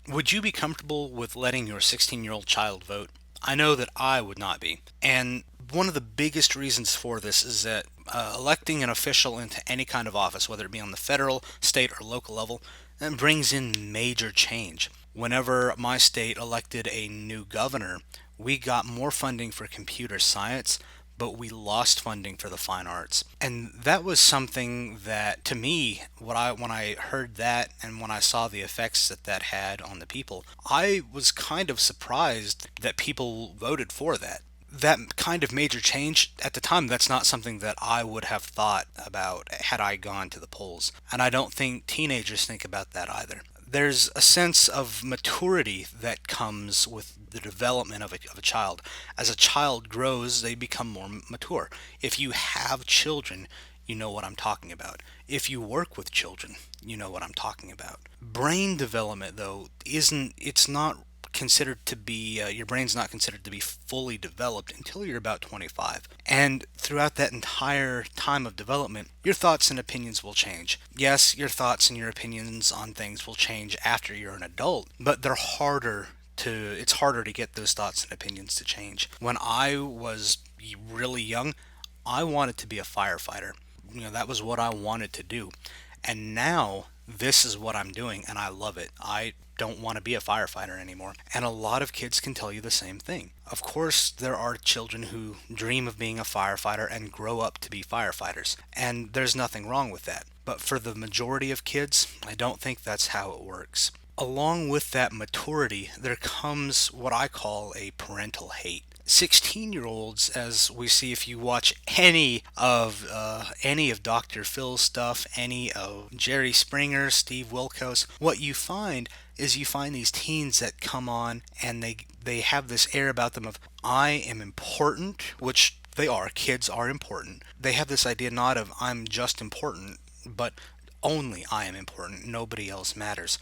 Would you be comfortable with letting your 16-year-old child vote? I know that I would not be. And one of the biggest reasons for this is that electing an official into any kind of office, whether it be on the federal, state, or local level, that brings in major change. Whenever my state elected a new governor, we got more funding for computer science, but we lost funding for the fine arts. And that was something that, to me, when I heard that and when I saw the effects that that had on the people, I was kind of surprised that people voted for that. That kind of major change at the time, that's not something that I would have thought about had I gone to the polls. And I don't think teenagers think about that either. There's a sense of maturity that comes with the development of a child. As a child grows, they become more mature. If you have children, you know what I'm talking about. If you work with children, you know what I'm talking about. Brain development, though, it's not considered to be, your brain's not considered to be fully developed until you're about 25. And throughout that entire time of development, your thoughts and opinions will change. Yes, your thoughts and your opinions on things will change after you're an adult, but it's harder to get those thoughts and opinions to change. When I was really young, I wanted to be a firefighter. That was what I wanted to do. And now this is what I'm doing, and I love it. I don't want to be a firefighter anymore. And a lot of kids can tell you the same thing. Of course, there are children who dream of being a firefighter and grow up to be firefighters, and there's nothing wrong with that. But for the majority of kids, I don't think that's how it works. Along with that maturity, there comes what I call a parental hate. 16-year-olds, as we see if you watch any of Dr. Phil's stuff, any of Jerry Springer, Steve Wilkos, what you find is you find these teens that come on and they have this air about them of I am important, which they are. Kids are important. They have this idea not of I'm just important, but only I am important. Nobody else matters,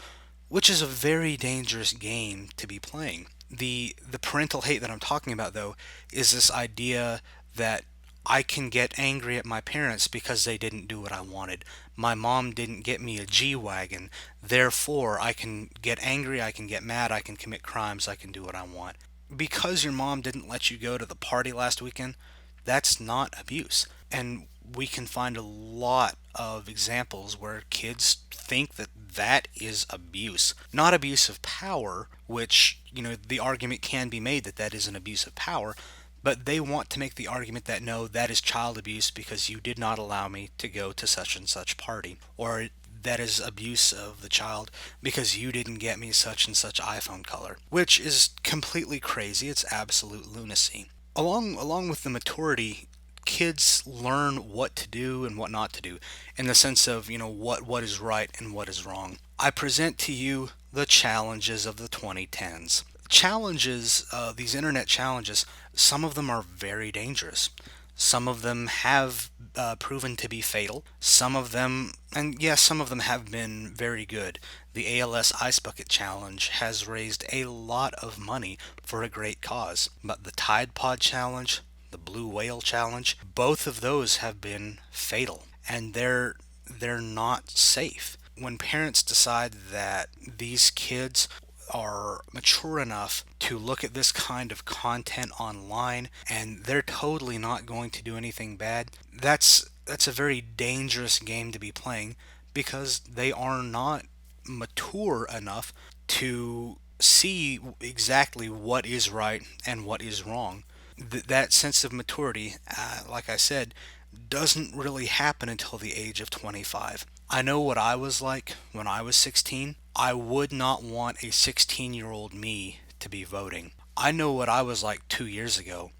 which is a very dangerous game to be playing. The parental hate that I'm talking about, though, is this idea that I can get angry at my parents because they didn't do what I wanted. My mom didn't get me a G-Wagon. Therefore, I can get angry, I can get mad, I can commit crimes, I can do what I want. Because your mom didn't let you go to the party last weekend, that's not abuse. And we can find a lot of examples where kids think that that is abuse. Not abuse of power, which, the argument can be made that that is an abuse of power, but they want to make the argument that no, that is child abuse because you did not allow me to go to such and such party. Or that is abuse of the child because you didn't get me such and such iPhone color, which is completely crazy. It's absolute lunacy. Along with the maturity, kids learn what to do and what not to do in the sense of, what is right and what is wrong. I present to you the challenges of the 2010s. Challenges, these internet challenges, some of them are very dangerous. Some of them have proven to be fatal. Some of them, and yes, some of them have been very good. The ALS Ice Bucket Challenge has raised a lot of money for a great cause. But the Tide Pod Challenge, the Blue Whale Challenge, both of those have been fatal, and they're not safe. When parents decide that these kids are mature enough to look at this kind of content online and they're totally not going to do anything bad, that's a very dangerous game to be playing because they are not mature enough to see exactly what is right and what is wrong. That sense of maturity, like I said, doesn't really happen until the age of 25. I know what I was like when I was 16. I would not want a 16-year-old me to be voting. I know what I was like 2 years ago.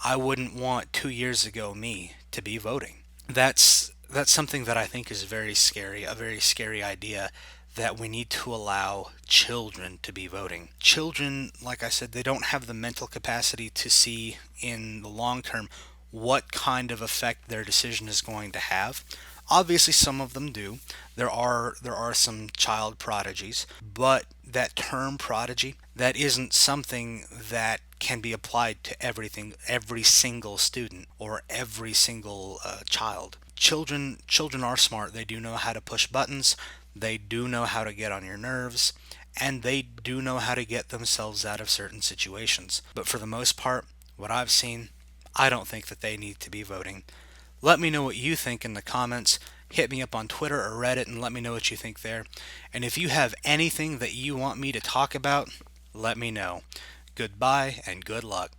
I wouldn't want 2 years ago me to be voting. That's something that I think is very scary, a very scary idea that we need to allow children to be voting. Children, like I said, they don't have the mental capacity to see in the long term what kind of effect their decision is going to have. Obviously, some of them do. There are some child prodigies, but that term prodigy, that isn't something that can be applied to every single student or every single child. Children are smart. They do know how to push buttons. They do know how to get on your nerves, and they do know how to get themselves out of certain situations. But for the most part, what I've seen, I don't think that they need to be voting. Let me know what you think in the comments. Hit me up on Twitter or Reddit and let me know what you think there. And if you have anything that you want me to talk about, let me know. Goodbye and good luck.